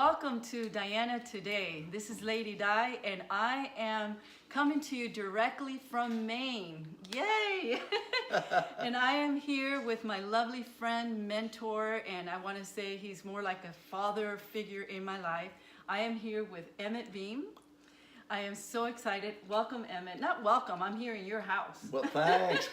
welcome to DianaToday. This is Lady Di, and I am coming to you directly from Maine. Yay! And I am here with my lovely friend, mentor, and I want to say he's more like a father figure in my life. I am here with Emmett Beam. I am so excited. Welcome, Emmett. Not welcome, I'm here in your house. Well, thanks.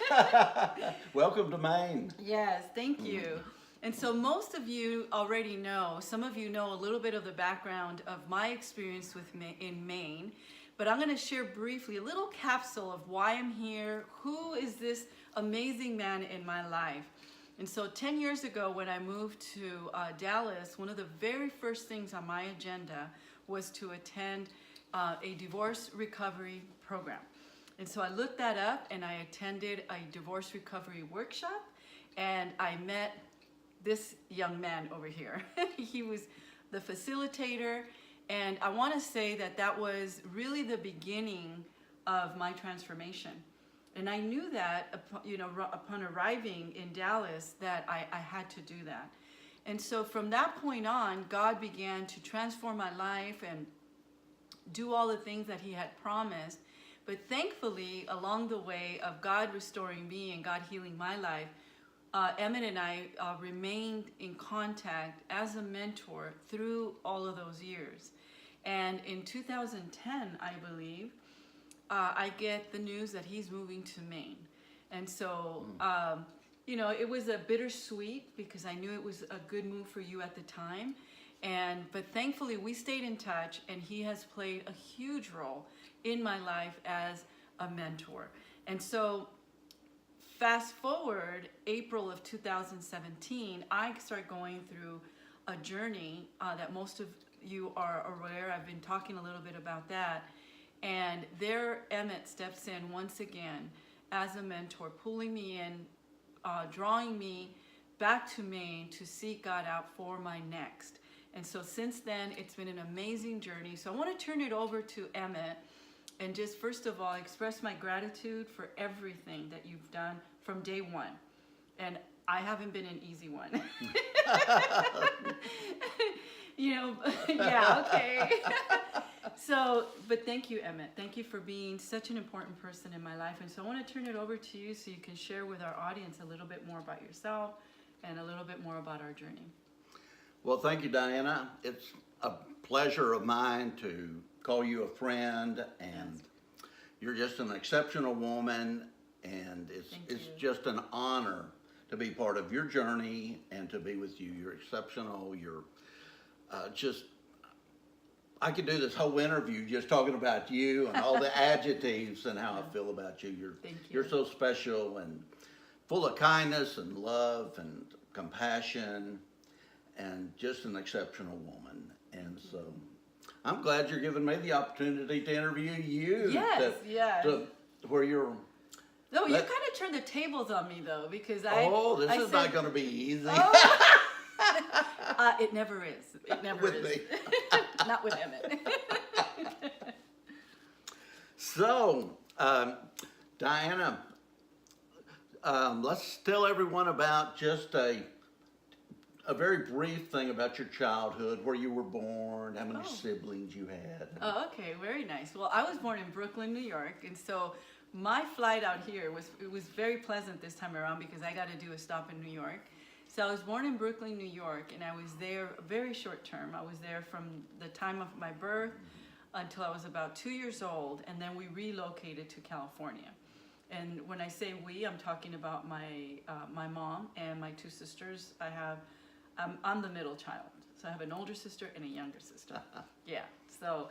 Welcome to Maine. Yes, thank you. And so most of you already know, some of you know a little bit of the background of my experience in Maine, but I'm going to share briefly a little capsule of why I'm here, who is this amazing man in my life. And so 10 years ago when I moved to Dallas, one of the very first things on my agenda was to attend a divorce recovery program. And so I looked that up and I attended a divorce recovery workshop, and I met this young man over here. He was the facilitator, and I want to say that that was really the beginning of my transformation. And I knew that upon arriving in Dallas that I had to do that. And so from that point on, God began to transform my life and do all the things that he had promised. But thankfully, along the way of God restoring me and God healing my life, Emmett and I remained in contact as a mentor through all of those years. And in 2010, I believe, I get the news that he's moving to Maine. And so, it was a bittersweet because I knew it was a good move for you at the time. But thankfully, we stayed in touch, and he has played a huge role in my life as a mentor. And so, fast forward, April of 2017, I start going through a journey that most of you are aware. I've been talking a little bit about that. And there, Emmett steps in once again as a mentor, pulling me in, drawing me back to Maine to seek God out for my next. And so since then, it's been an amazing journey. So I want to turn it over to Emmett and just first of all express my gratitude for everything that you've done from day one. And I haven't been an easy one. Yeah, okay. But thank you, Emmett. Thank you for being such an important person in my life. And so I want to turn it over to you so you can share with our audience a little bit more about yourself and a little bit more about our journey. Well, thank you, Diana. It's a pleasure of mine to call you a friend, and you're just an exceptional woman, and it's just an honor to be part of your journey and to be with you. You're exceptional. You're I could do this whole interview just talking about you and all the adjectives and how I feel about you. You're so special and full of kindness and love and compassion, and just an exceptional woman. And so I'm glad you're giving me the opportunity to interview you. Yes. Where you're... No, you kind of turned the tables on me, though, because this is not going to be easy. Oh. It never is. It never with is. Me. Not with Emmett. So, Diana, let's tell everyone about just a very brief thing about your childhood, where you were born, how many siblings you had. Oh, okay, very nice. Well, I was born in Brooklyn, New York, and so my flight out here was very pleasant this time around because I got to do a stop in New York. So I was born in Brooklyn, New York, and I was there a very short term. I was there from the time of my birth until I was about 2 years old, and then we relocated to California. And when I say we, I'm talking about my mom and my two sisters. I'm the middle child, so I have an older sister and a younger sister. Yeah, so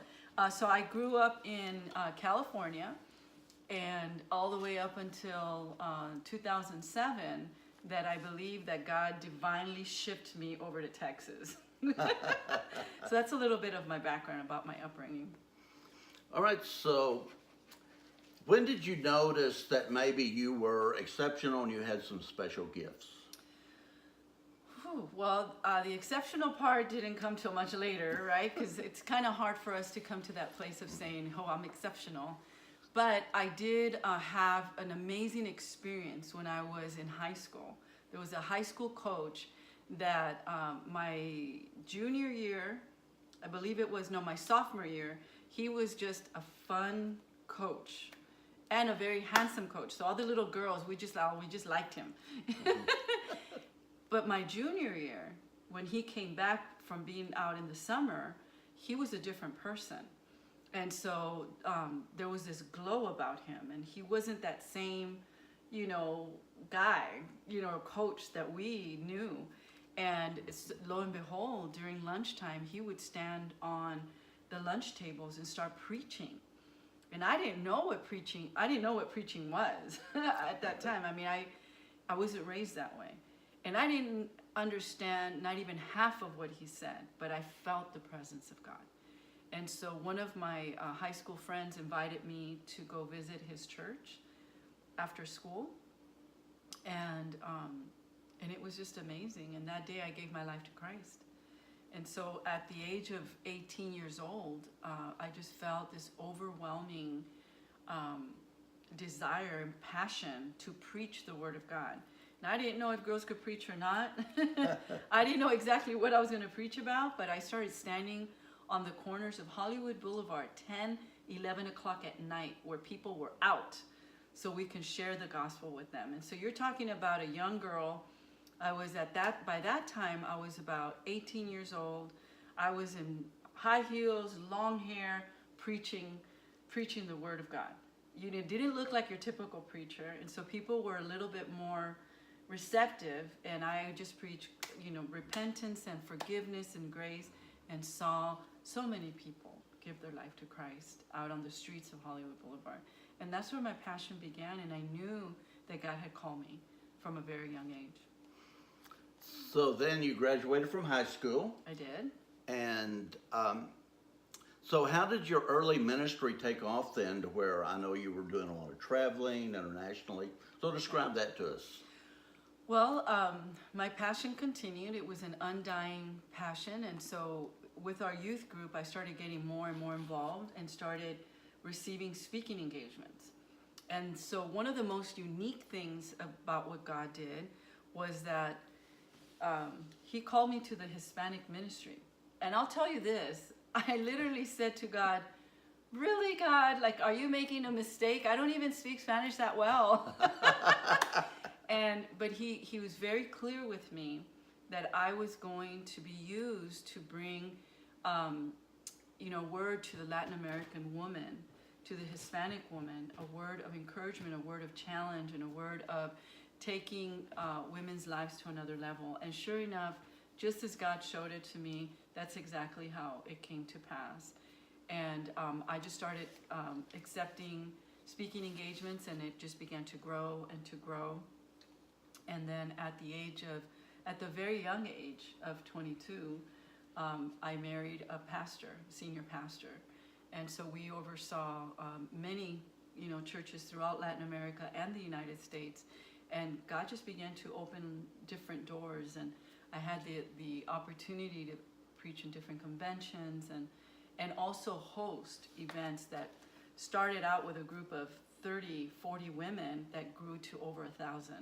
I grew up in California, and all the way up until 2007, that I believe that God divinely shipped me over to Texas. So that's a little bit of my background about my upbringing. All right, so when did you notice that maybe you were exceptional and you had some special gifts? Well, the exceptional part didn't come till much later, right? Because it's kind of hard for us to come to that place of saying, oh, I'm exceptional. But I did have an amazing experience when I was in high school. There was a high school coach that my junior year I believe it was, no, my sophomore year, he was just a fun coach and a very handsome coach. So all the little girls, we just liked him. But my junior year, when he came back from being out in the summer, he was a different person. And so there was this glow about him, and he wasn't that same, guy, coach that we knew. And lo and behold, during lunchtime, he would stand on the lunch tables and start preaching. And I didn't know what preaching was at that time. I mean, I wasn't raised that way. And I didn't understand not even half of what he said, but I felt the presence of God. And so one of my high school friends invited me to go visit his church after school. And it was just amazing. And that day I gave my life to Christ. And so at the age of 18 years old, I just felt this overwhelming desire and passion to preach the Word of God. Now, I didn't know if girls could preach or not. I didn't know exactly what I was going to preach about, but I started standing on the corners of Hollywood Boulevard, 10, 11 o'clock at night, where people were out, so we can share the gospel with them. And so you're talking about a young girl. By that time, I was about 18 years old. I was in high heels, long hair, preaching the Word of God. You didn't look like your typical preacher, and so people were a little bit more receptive, and I just preached, repentance and forgiveness and grace, and saw so many people give their life to Christ out on the streets of Hollywood Boulevard. And that's where my passion began, and I knew that God had called me from a very young age. So then you graduated from high school. I did. And so how did your early ministry take off then, to where I know you were doing a lot of traveling internationally? So describe that to us. Well, my passion continued. It was an undying passion. And so with our youth group, I started getting more and more involved and started receiving speaking engagements. And so one of the most unique things about what God did was that he called me to the Hispanic ministry. And I'll tell you this, I literally said to God, really, God, like, are you making a mistake? I don't even speak Spanish that well. But he was very clear with me that I was going to be used to bring, word to the Latin American woman, to the Hispanic woman, a word of encouragement, a word of challenge, and a word of taking women's lives to another level. And sure enough, just as God showed it to me, that's exactly how it came to pass. And I just started accepting speaking engagements, and it just began to grow and to grow. And then at the very young age of 22, I married a pastor, senior pastor. And so we oversaw many, churches throughout Latin America and the United States. And God just began to open different doors. And I had the opportunity to preach in different conventions and also host events that started out with a group of 30, 40 women that grew to over 1,000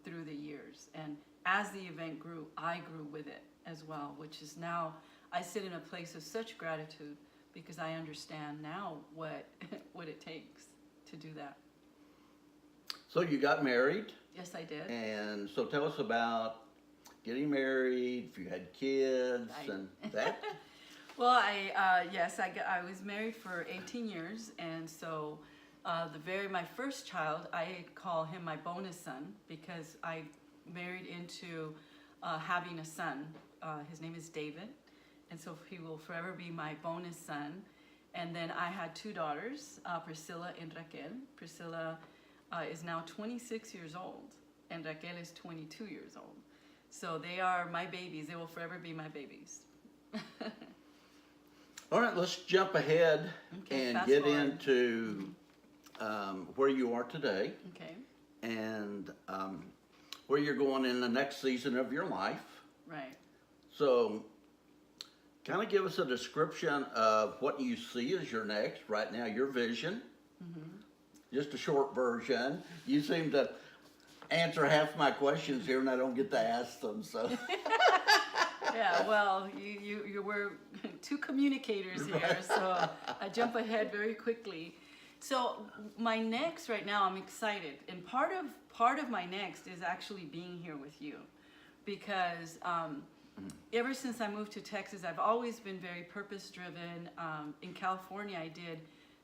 through the years. And as the event grew, I grew with it as well, which is now, I sit in a place of such gratitude because I understand now what it takes to do that. So you got married? Yes, I did. And so tell us about getting married, if you had kids, and that. Well, I was married for 18 years, and so my first child, I call him my bonus son because I married into having a son. His name is David, and so he will forever be my bonus son. And then I had two daughters, Priscilla and Raquel. Priscilla is now 26 years old, and Raquel is 22 years old. So they are my babies. They will forever be my babies. All right, let's jump ahead and get into where you are today. Okay. And where you're going in the next season of your life. Right. So kind of give us a description of what you see as your next, right now, your vision. Mm-hmm. Just a short version. You seem to answer half my questions here, and I don't get to ask them. So. Yeah, well, you were two communicators here, so I jump ahead very quickly. So my next right now, I'm excited, and part of my next is actually being here with you, because ever since I moved to Texas, I've always been very purpose-driven. In California, I did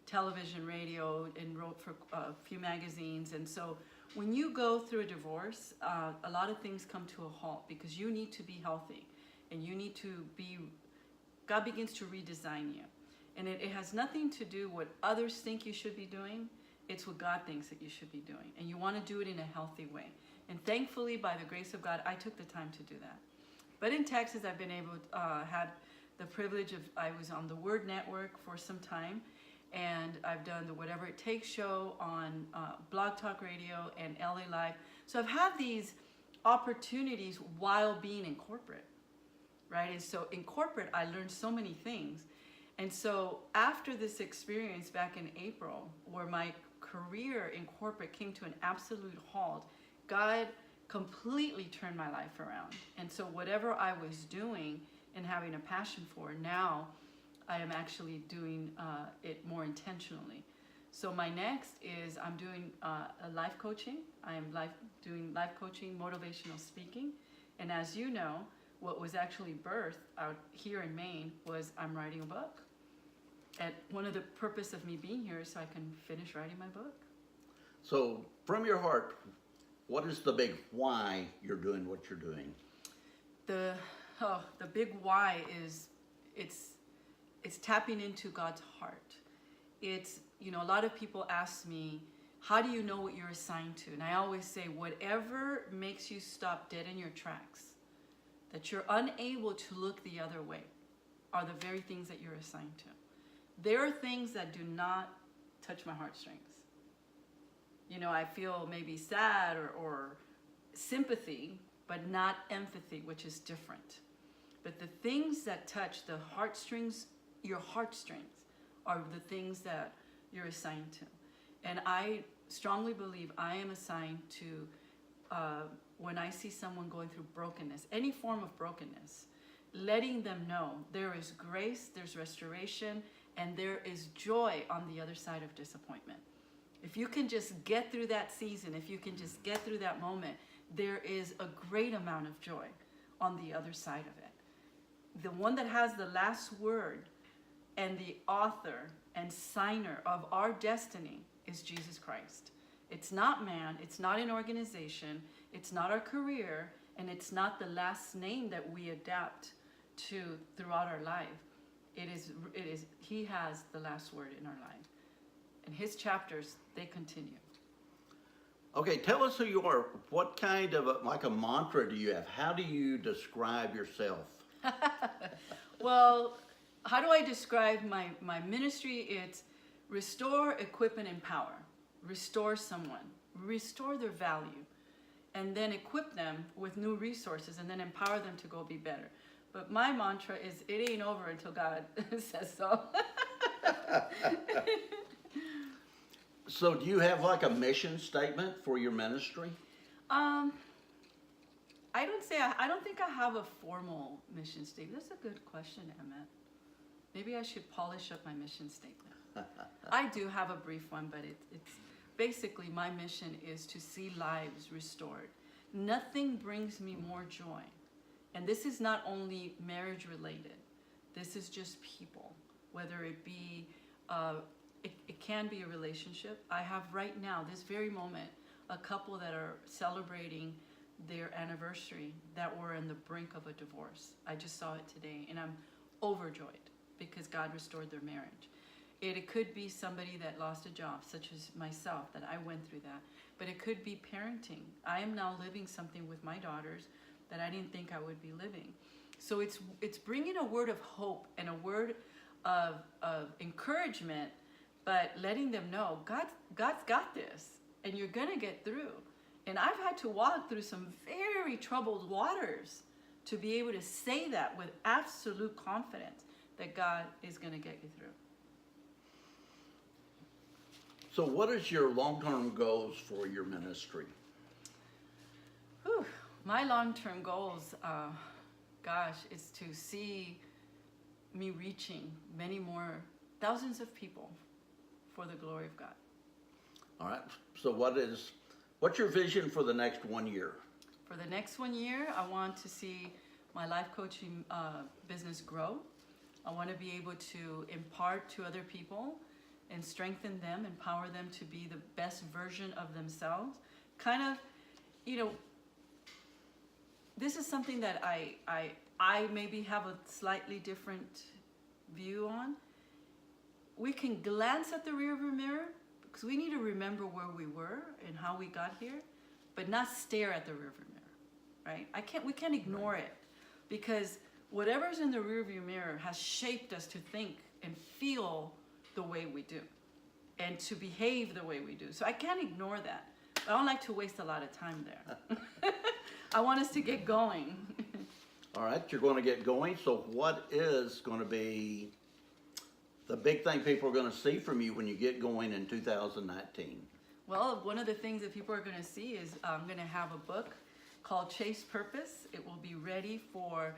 television, radio, and wrote for a few magazines. And so when you go through a divorce, a lot of things come to a halt because you need to be healthy, and you need to be, God begins to redesign you. And it has nothing to do what others think you should be doing. It's what God thinks that you should be doing. And you want to do it in a healthy way. And thankfully, by the grace of God, I took the time to do that. But in Texas, I've been able to, had the privilege of, I was on the Word Network for some time, and I've done the Whatever It Takes show on Blog Talk Radio and LA Live. So I've had these opportunities while being in corporate, right? And so in corporate, I learned so many things. And so after this experience back in April, where my career in corporate came to an absolute halt, God completely turned my life around. And so whatever I was doing and having a passion for, now I am actually doing it more intentionally. So my next is I'm doing a life coaching. I am doing life coaching, motivational speaking. And as you know, what was actually birthed out here in Maine was I'm writing a book. And one of the purpose of me being here is so I can finish writing my book. So from your heart, what is the big why you're doing what you're doing? The big why is it's tapping into God's heart. It's, you know, a lot of people ask me, how do you know what you're assigned to? And I always say, whatever makes you stop dead in your tracks, that you're unable to look the other way, are the very things that you're assigned to. There are things that do not touch my heartstrings. You know, I feel maybe sad or sympathy, but not empathy, which is different. But the things that touch the heartstrings, your heartstrings, are the things that you're assigned to. And I strongly believe I am assigned to, when I see someone going through brokenness, any form of brokenness, letting them know there is grace, there's restoration, and there is joy on the other side of disappointment. If you can just get through that season, if you can just get through that moment, there is a great amount of joy on the other side of it. The one that has the last word and the author and signer of our destiny is Jesus Christ. It's not man, it's not an organization, it's not our career, and it's not the last name that we adapt to throughout our life. It is, he has the last word in our life. And his chapters, they continue. Okay, tell us who you are. What kind of, like a mantra do you have? How do you describe yourself? Well, how do I describe my ministry? It's restore, equip, and empower. Restore someone. Restore their value. And then equip them with new resources and then empower them to go be better. But my mantra is, it ain't over until God says so. So do you have like a mission statement for your ministry? I don't think I have a formal mission statement. That's a good question, Emmett. Maybe I should polish up my mission statement. I do have a brief one, but it's basically my mission is to see lives restored. Nothing brings me more joy. And this is not only marriage related. This is just people, whether it be, it can be a relationship. I have right now, this very moment, a couple that are celebrating their anniversary that were on the brink of a divorce. I just saw it today, and I'm overjoyed because God restored their marriage. It could be somebody that lost a job, such as myself, that I went through that. But it could be parenting. I am now living something with my daughters that I didn't think I would be living. So it's bringing a word of hope and a word of encouragement, but letting them know God's got this, and you're gonna get through. And I've had to walk through some very troubled waters to be able to say that with absolute confidence that God is gonna get you through. So what is your long-term goals for your ministry? My long-term goals, is to see me reaching many more, thousands of people for the glory of God. All right. So what's your vision for the next 1 year? For the next 1 year, I want to see my life coaching business grow. I want to be able to impart to other people and strengthen them, empower them to be the best version of themselves. Kind of, you know, this is something that I maybe have a slightly different view on. We can glance at the rearview mirror because we need to remember where we were and how we got here, but not stare at the rearview mirror, right? We can't ignore it, because whatever's in the rearview mirror has shaped us to think and feel the way we do and to behave the way we do. So I can't ignore that. I don't like to waste a lot of time there. I want us to get going. All right, you're going to get going. So what is going to be the big thing people are going to see from you when you get going in 2019? Well, one of the things that people are going to see is I'm going to have a book called Chase Purpose. It will be ready for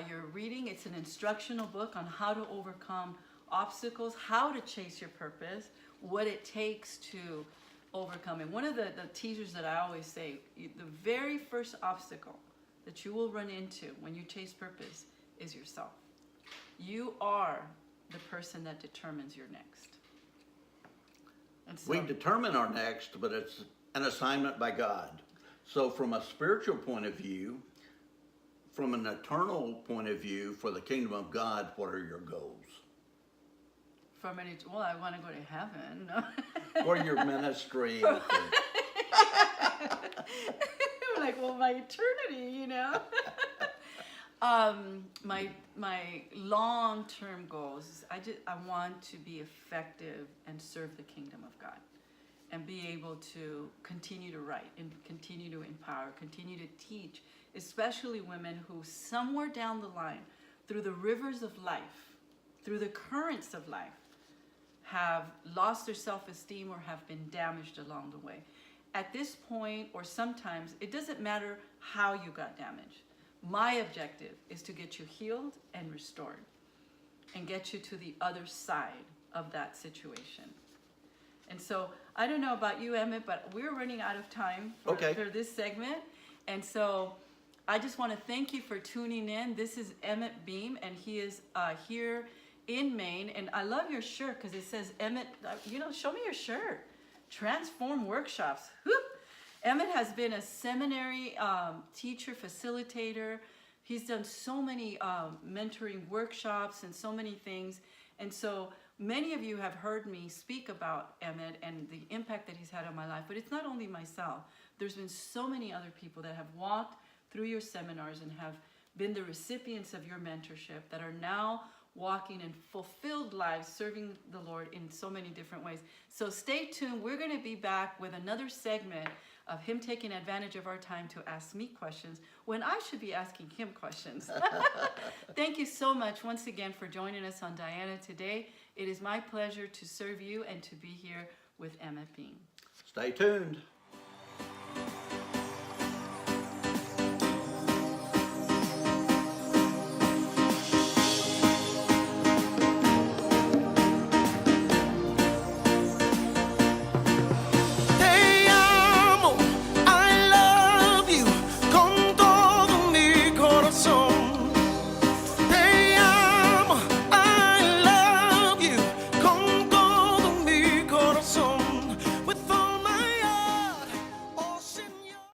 your reading. It's an instructional book on how to overcome obstacles, how to chase your purpose, what it takes to overcome. And one of the teasers that I always say, the very first obstacle that you will run into when you chase purpose is yourself. You are the person that determines your next. And so, we determine our next, but it's an assignment by God. So from a spiritual point of view, from an eternal point of view, for the kingdom of God, what are your goals? Well, I want to go to heaven. Or your ministry. Like, well, my eternity, you know. My long-term goals, I want to be effective and serve the kingdom of God, and be able to continue to write and continue to empower, continue to teach, especially women who somewhere down the line, through the rivers of life, through the currents of life, have lost their self-esteem or have been damaged along the way. At this point, or sometimes, it doesn't matter how you got damaged. My objective is to get you healed and restored and get you to the other side of that situation. And so, I don't know about you, Emmett, but we're running out of time for this segment. And so, I just want to thank you for tuning in. This is Emmett Beam, and he is here in Maine. And I love your shirt because it says Emmett, show me your shirt. Transform Workshops. Whoop. Emmett has been a seminary teacher, facilitator. He's done so many mentoring workshops and so many things. And so many of you have heard me speak about Emmett and the impact that he's had on my life. But it's not only myself. There's been so many other people that have walked through your seminars and have been the recipients of your mentorship that are now walking in fulfilled lives, serving the Lord in so many different ways. So stay tuned. We're going to be back with another segment of him taking advantage of our time to ask me questions when I should be asking him questions. Thank you so much once again for joining us on Diana Today. It is my pleasure to serve you and to be here with Emmett Beam. Stay tuned.